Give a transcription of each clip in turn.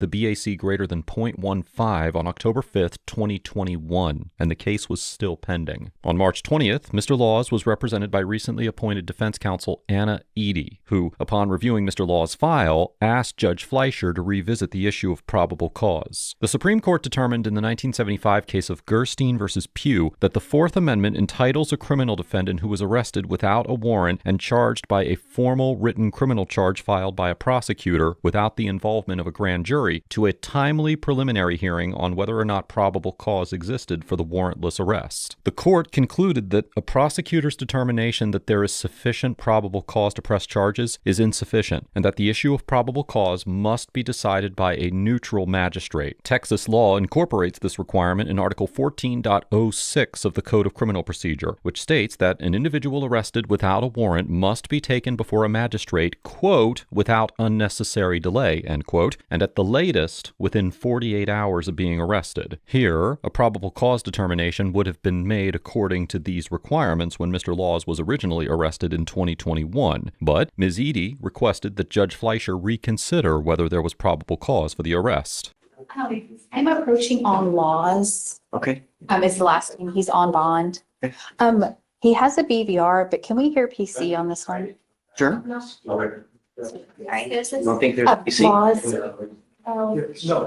the BAC greater than 0.15 on October 5th, 2021, and the case was still pending. On March 20th, Mr. Laws was represented by recently appointed defense counsel Anna Eady, who, upon reviewing Mr. Laws' file, asked Judge Fleischer to revisit the issue of probable cause. The Supreme Court determined in the 1975 case of Gerstein v. Pugh that the Fourth Amendment entitles a criminal defendant who was arrested without a warrant and charged by a formal written criminal charge filed by a prosecutor without the involvement of a grand jury to a timely preliminary hearing on whether or not probable cause existed for the warrantless arrest. The court concluded that a prosecutor's determination that there is sufficient probable cause to press charges is insufficient, and that the issue of probable cause must be decided by a neutral magistrate. Texas law incorporates this requirement in Article 14.06 of the Code of Criminal Procedure, which states that an individual arrested without a warrant must be taken before a magistrate, quote, without unnecessary delay, end quote, and at the latest within 48 hours of being arrested. Here, a probable cause determination would have been made according to these requirements when Mr. Laws was originally arrested in 2021, but Ms. Eady requested that Judge Fleischer reconsider whether there was probable cause for the arrest. I'm approaching on Laws. Okay. Is the last name. He's on bond. Okay. He has a BVR, but can we hear PC on this one? Sure. Sorry, You don't think there's PC? Laws. No.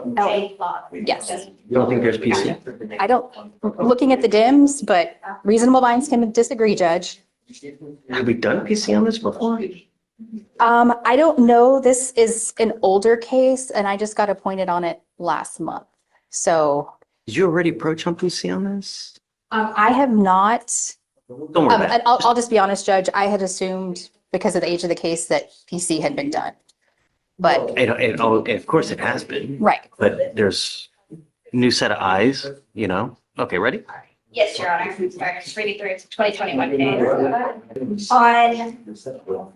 Yes. You don't think there's PC? I don't, looking at the DIMS, but reasonable minds can disagree, Judge. Have we done PC on this before? I don't know. This is an older case and I just got appointed on it last month. So Did you already approach on PC on this? I have not. Don't worry about it. I'll just be honest, Judge. I had assumed because of the age of the case that PC had been done. But Of course it has been, right. but there's a new set of eyes, you know? Okay, ready? Yes, Your Honor. Sorry, just reading through it. 2021 case. On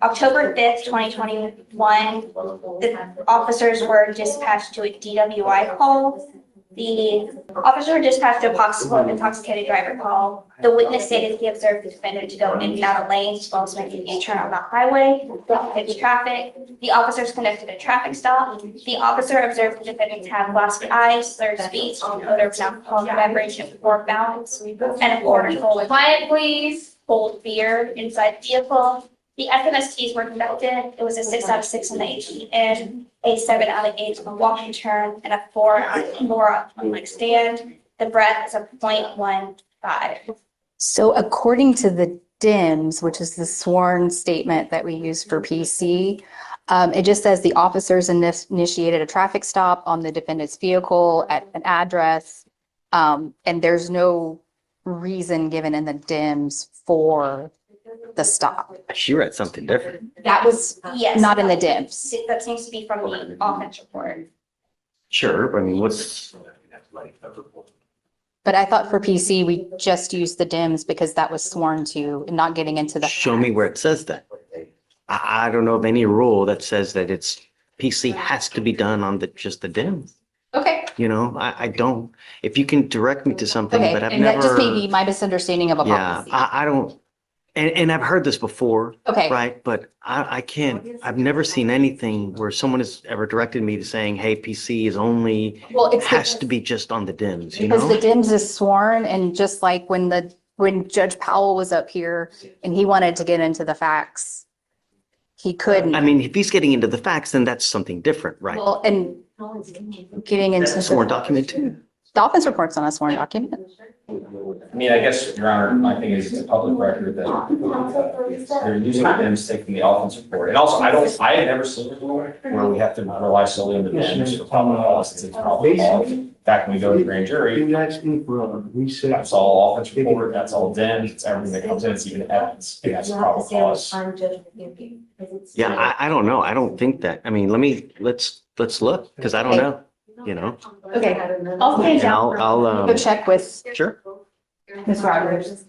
October 5th, 2021, the officers were dispatched to a DWI call. The officers were dispatched to a possible intoxicated driver call. The witness stated he observed the defendant to go in and out of lanes while making a U-turn on the highway, hit traffic. The officers conducted a traffic stop. The officer observed the defendant to have glassy eyes, slurred speech, odor of alcoholic beverage, and poor balance, and a quarter full of quiet, please, cold beer inside the vehicle. The FMSTs were conducted. It was a 6 out of 6 on the HEN, a 7 out of 8 on the walk and turn, and a 4 out of 4 on leg stand. The breath is a 0.15. So according to the DIMS, which is the sworn statement that we use for PC, it just says the officers initiated a traffic stop on the defendant's vehicle at an address, and there's no reason given in the DIMS for the stop. She read something different. That was Yes. not in the DIMS. That seems to be from the offense report. Sure, I mean, what's, But I thought for PC, we just used the DIMS because that was sworn to, and not getting into the. show me where it says that. I don't know of any rule that says that it's PC has to be done on just the DIMS. Okay. You know, I don't, if you can direct me to something, Okay, but I've and never. that just may be my misunderstanding of a Yeah, policy. I don't, and I've heard this before. Okay. Right, but I can't, I've never seen anything where someone has ever directed me to saying, hey, PC is only, Well, it's has to be just on the DIMS, you because the know? DIMS is sworn, and just like when Judge Powell was up here and he wanted to get into the facts, he couldn't. I mean, if he's getting into the facts, then that's something different, right? Well, and getting into Sworn the document too. offense report's on a sworn document. I mean, I guess, Your Honor, my thing is it's a public record that they're using the DIMS, taking the offense report. And also, I have never seen it where we have to rely solely on the DIMS for probable cause, since it's probable cause. In fact, when we go to the grand jury, that's all offense report, that's all DIMS, it's everything that comes in, it's even evidence, and that's probable cause. Yeah, I don't know. I don't think that, I mean, let's look, because I don't know, you know? Okay. I'll stand And down. I'll Go check with sure. Ms. Rogers.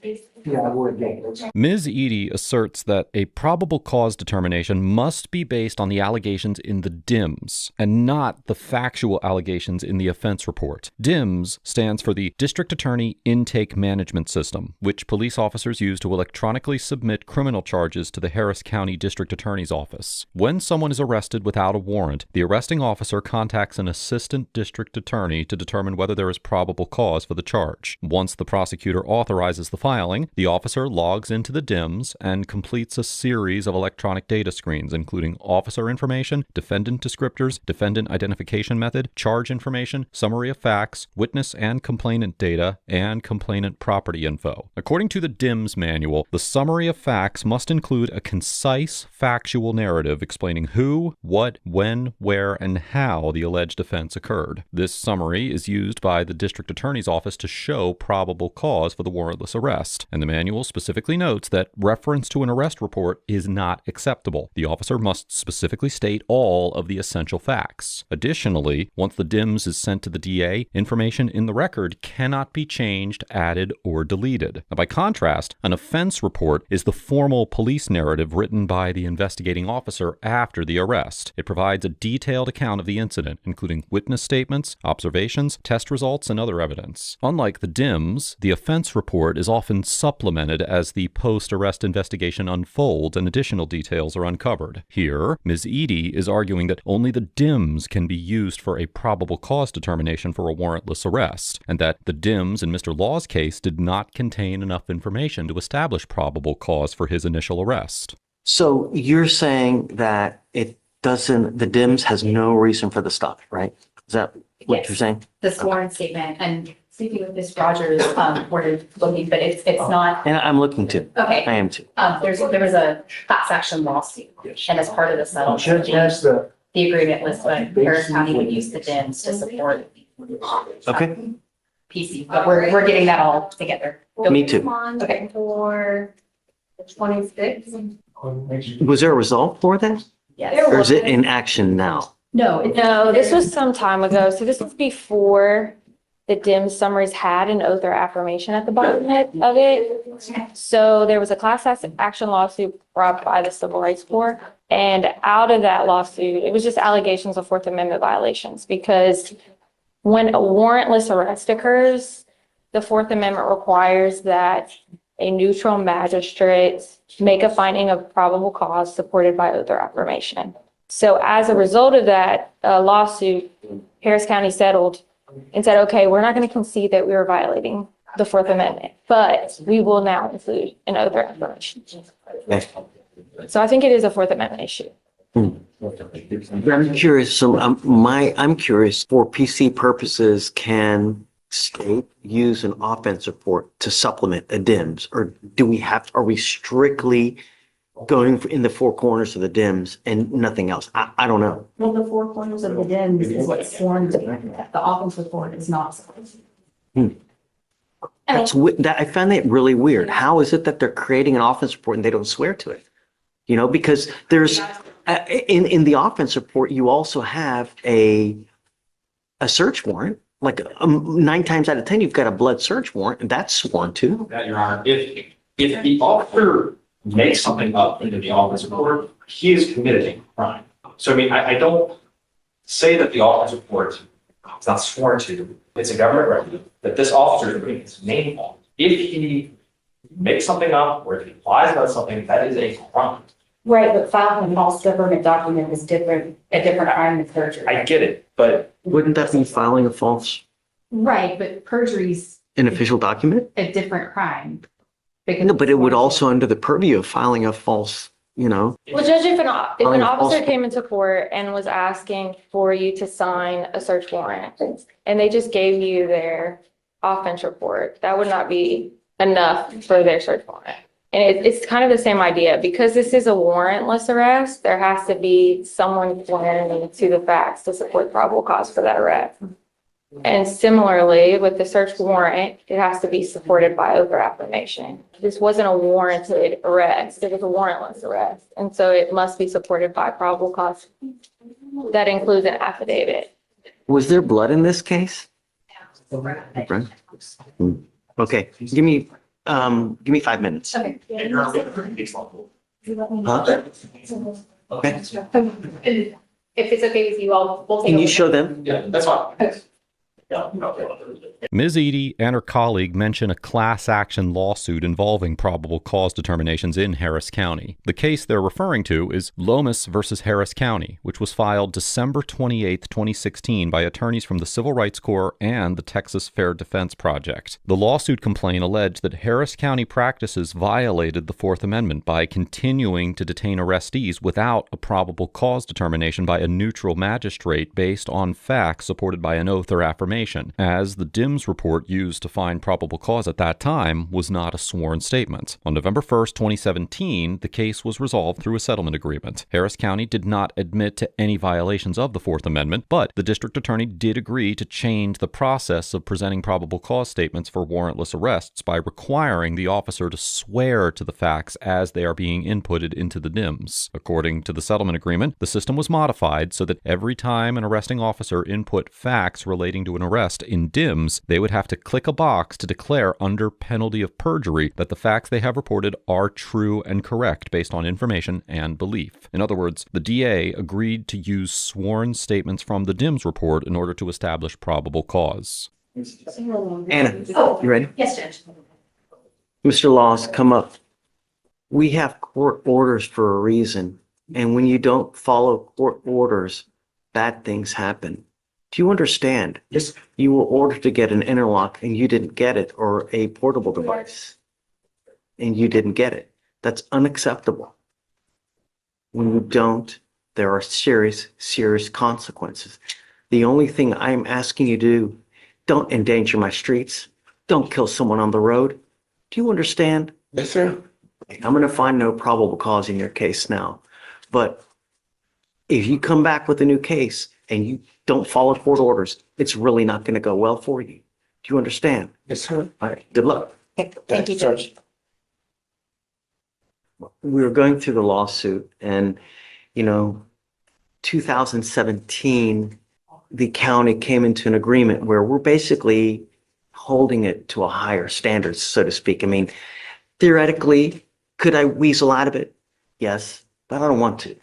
Ms. Edie asserts that a probable cause determination must be based on the allegations in the DIMS and not the factual allegations in the offense report. DIMS stands for the District Attorney Intake Management System, which police officers use to electronically submit criminal charges to the Harris County District Attorney's Office. When someone is arrested without a warrant, the arresting officer contacts an assistant district attorney to determine whether there is probable cause for the charge. Once the prosecutor authorizes the filing, the officer logs into the DIMS and completes a series of electronic data screens, including officer information, defendant descriptors, defendant identification method, charge information, summary of facts, witness and complainant data, and complainant property info. According to the DIMS manual, the summary of facts must include a concise, factual narrative explaining who, what, when, where, and how the alleged offense occurred. This summary is used by the district attorney's office to show probable cause for the warrantless arrest, and the manual specifically notes that reference to an arrest report is not acceptable. The officer must specifically state all of the essential facts. Additionally, once the DIMS is sent to the DA, information in the record cannot be changed, added, or deleted. Now, by contrast, an offense report is the formal police narrative written by the investigating officer after the arrest. It provides a detailed account of the incident, including witness statements, observations, test results, and other evidence. Unlike the DIMS, the offense report is often supplemented as the post-arrest investigation unfolds and additional details are uncovered. Here, Ms. Edie is arguing that only the DIMS can be used for a probable cause determination for a warrantless arrest, and that the DIMS in Mr. Law's case did not contain enough information to establish probable cause for his initial arrest. So you're saying that the DIMS has no reason for the stop, right? Is that what Yes. you're saying? The sworn statement, and speaking with Ms. Rogers, we're looking, but it's not, And I'm looking to. I okay. am too. There was a class action lawsuit, and as part of the settlement, the agreement was that Harris County would use the DIMS to support Okay. PC, but we're getting that all together. Me too. Okay. For the 26th. Was there a result for that? Yes. Or is it in action now? No, No, this was some time ago. So this was before the DIMS summaries had an oath or affirmation at the bottom of it. So there was a class action lawsuit brought by the Civil Rights Corps. And out of that lawsuit, it was just allegations of Fourth Amendment violations, because when a warrantless arrest occurs, the Fourth Amendment requires that a neutral magistrate make a finding of probable cause supported by oath or affirmation. So as a result of that lawsuit, Harris County settled and said, okay, we're not going to concede that we were violating the Fourth Amendment, but we will now include an oath or affirmation. Okay. So I think it is a Fourth Amendment issue. I'm curious. So I'm curious, for PC purposes, can state use an offense report to supplement a DIMS, or are we strictly going in the four corners of the DIMS and nothing else? I don't know. well, the four corners of the DIMS is what's sworn to, the offense report is not. I find that really weird. How is it that they're creating an offense report and they don't swear to it? You know, because there's in the offense report, you also have a search warrant. Like 9 times out of 10, you've got a blood search warrant, and that's sworn to. That, Your Honor, if the officer makes something up into the office report, he is committed a crime. So, I mean, I don't say that the office report is not sworn to. It's a government record that this officer is putting his name on. If he makes something up, or if he lies about something, that is a crime. Right, but filing a false government document is a different crime than perjury. I get it, but Wouldn't that be filing a false, Right, but perjury's an official document? a different crime. No, but it would also under the purview of filing a false, Well, Judge, if an Filing a officer false- came into court and was asking for you to sign a search warrant, and they just gave you their offense report, that would not be enough for their search warrant. And it's kind of the same idea. Because this is a warrantless arrest, there has to be someone sworn to the facts to support probable cause for that arrest. And similarly, with the search warrant, it has to be supported by oath or affirmation. This wasn't a warranted arrest, it was a warrantless arrest. And so it must be supported by probable cause. That includes an affidavit. was there blood in this case? Right. Okay, give me Give me 5 minutes. Okay. Huh? Okay. If it's okay with you, we'll take Can a you look. show them? Yeah, that's fine. Ms. Edie and her colleague mention a class action lawsuit involving probable cause determinations in Harris County. The case they're referring to is Lomas versus Harris County, which was filed December 28, 2016 by attorneys from the Civil Rights Corps and the Texas Fair Defense Project. The lawsuit complaint alleged that Harris County practices violated the Fourth Amendment by continuing to detain arrestees without a probable cause determination by a neutral magistrate based on facts supported by an oath or affirmation, as the DIMS report used to find probable cause at that time was not a sworn statement. On November 1st, 2017, the case was resolved through a settlement agreement. Harris County did not admit to any violations of the Fourth Amendment, but the district attorney did agree to change the process of presenting probable cause statements for warrantless arrests by requiring the officer to swear to the facts as they are being inputted into the DIMS. According to the settlement agreement, the system was modified so that every time an arresting officer input facts relating to an arrest in DIMS, they would have to click a box to declare under penalty of perjury that the facts they have reported are true and correct based on information and belief. In other words, the DA agreed to use sworn statements from the DIMS report in order to establish probable cause. Anna, you ready? Yes, Judge. Mr. Laws, come up. We have court orders for a reason, and when you don't follow court orders, bad things happen. Do you understand? Yes. You were ordered to get an interlock and you didn't get it, or a portable device, and you didn't get it. That's unacceptable. When you don't, there are serious, serious consequences. The only thing I'm asking you to do, don't endanger my streets. Don't kill someone on the road. Do you understand? Yes, sir. I'm going to find no probable cause in your case now. But if you come back with a new case and you don't follow court orders, it's really not going to go well for you. Do you understand? Yes, sir. All right. Good luck. Thank you, Judge. We were going through the lawsuit and, 2017, the county came into an agreement where we're basically holding it to a higher standard, so to speak. I mean, theoretically, could I weasel out of it? Yes, but I don't want to,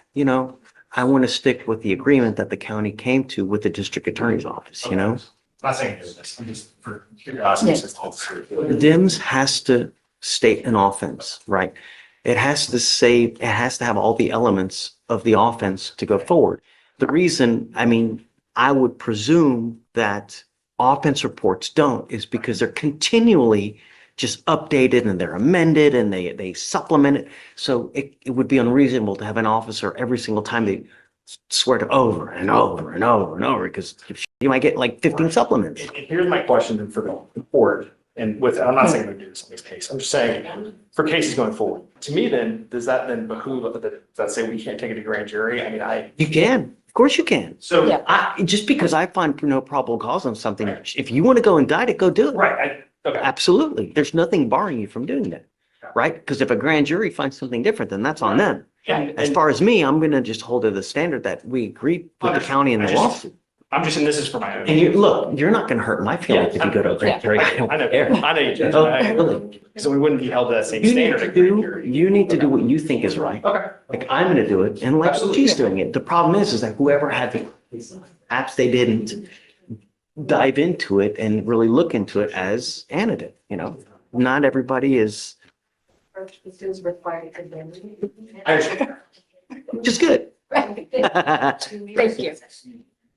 I want to stick with the agreement that the county came to with the district attorney's office, I'm not saying do this, I'm just for curiosity. Yes. The DIMS has to state an offense, right? It has to have all the elements of the offense to go forward. The reason, I would presume that offense reports don't is because they're continually just updated and they're amended and they supplement it. So it would be unreasonable to have an officer every single time they swear to over and over and over and over, because you might get like 15 supplements. And here's my question for the court, and I'm not saying I'm gonna do this in this case, I'm just saying for cases going forward. To me then, does that then behoove, does that say we can't take it to grand jury? You can, of course you can. So, Yeah. Just because I find no probable cause on something, if you want to go indict it, go do it. right, okay. Absolutely. There's nothing barring you from doing that, right? Because if a grand jury finds something different, then that's on them. As far as me, I'm going to just hold to the standard that we agreed with the county in the lawsuit. I'm just, and this is for my own. And you're not going to hurt my feelings if you go to a grand jury. I don't I know, care. I know you, Judge. Oh, really? So we wouldn't be held to that same You need standard. to at grand do, jury. you need to do what you think is right. Okay. Like I'm going to do it, and like Absolutely. she's doing it. The problem is that whoever had the apps, they didn't dive into it and really look into it as Anna did. Not everybody is, This is required to I understand. which is good. Thank you.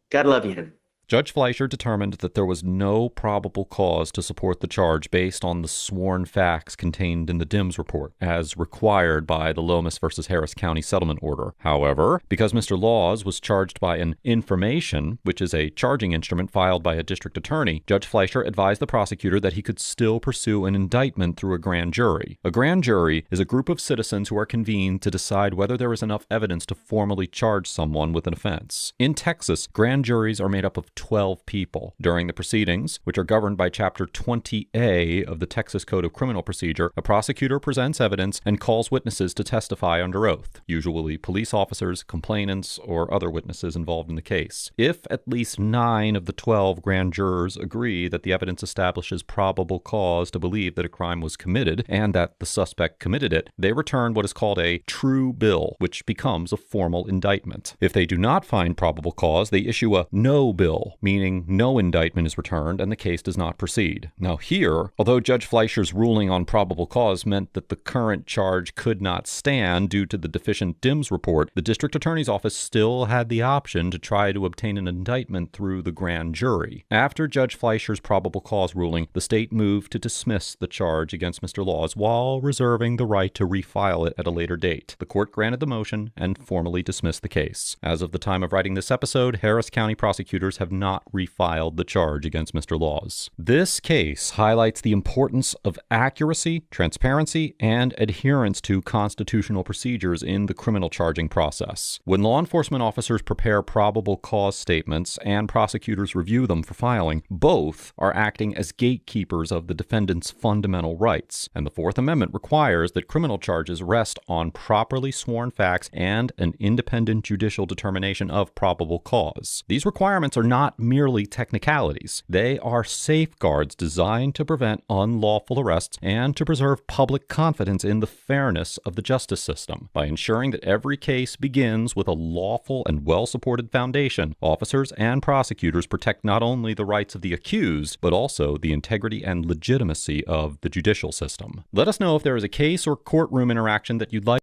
God love you. Judge Fleischer determined that there was no probable cause to support the charge based on the sworn facts contained in the DIMS report, as required by the Lomas versus Harris County settlement order. However, because Mr. Laws was charged by an information, which is a charging instrument filed by a district attorney, Judge Fleischer advised the prosecutor that he could still pursue an indictment through a grand jury. A grand jury is a group of citizens who are convened to decide whether there is enough evidence to formally charge someone with an offense. In Texas, grand juries are made up of 12 people. During the proceedings, which are governed by Chapter 20A of the Texas Code of Criminal Procedure, a prosecutor presents evidence and calls witnesses to testify under oath, usually police officers, complainants, or other witnesses involved in the case. If at least 9 of the 12 grand jurors agree that the evidence establishes probable cause to believe that a crime was committed and that the suspect committed it, they return what is called a true bill, which becomes a formal indictment. If they do not find probable cause, they issue a no bill, meaning no indictment is returned and the case does not proceed. Now here, although Judge Fleischer's ruling on probable cause meant that the current charge could not stand due to the deficient DIMS report, the district attorney's office still had the option to try to obtain an indictment through the grand jury. After Judge Fleischer's probable cause ruling, the state moved to dismiss the charge against Mr. Laws while reserving the right to refile it at a later date. The court granted the motion and formally dismissed the case. As of the time of writing this episode, Harris County prosecutors have not refiled the charge against Mr. Laws. This case highlights the importance of accuracy, transparency, and adherence to constitutional procedures in the criminal charging process. When law enforcement officers prepare probable cause statements and prosecutors review them for filing, both are acting as gatekeepers of the defendant's fundamental rights, and the Fourth Amendment requires that criminal charges rest on properly sworn facts and an independent judicial determination of probable cause. These requirements are not merely technicalities. They are safeguards designed to prevent unlawful arrests and to preserve public confidence in the fairness of the justice system. By ensuring that every case begins with a lawful and well-supported foundation, officers and prosecutors protect not only the rights of the accused, but also the integrity and legitimacy of the judicial system. Let us know if there is a case or courtroom interaction that you'd like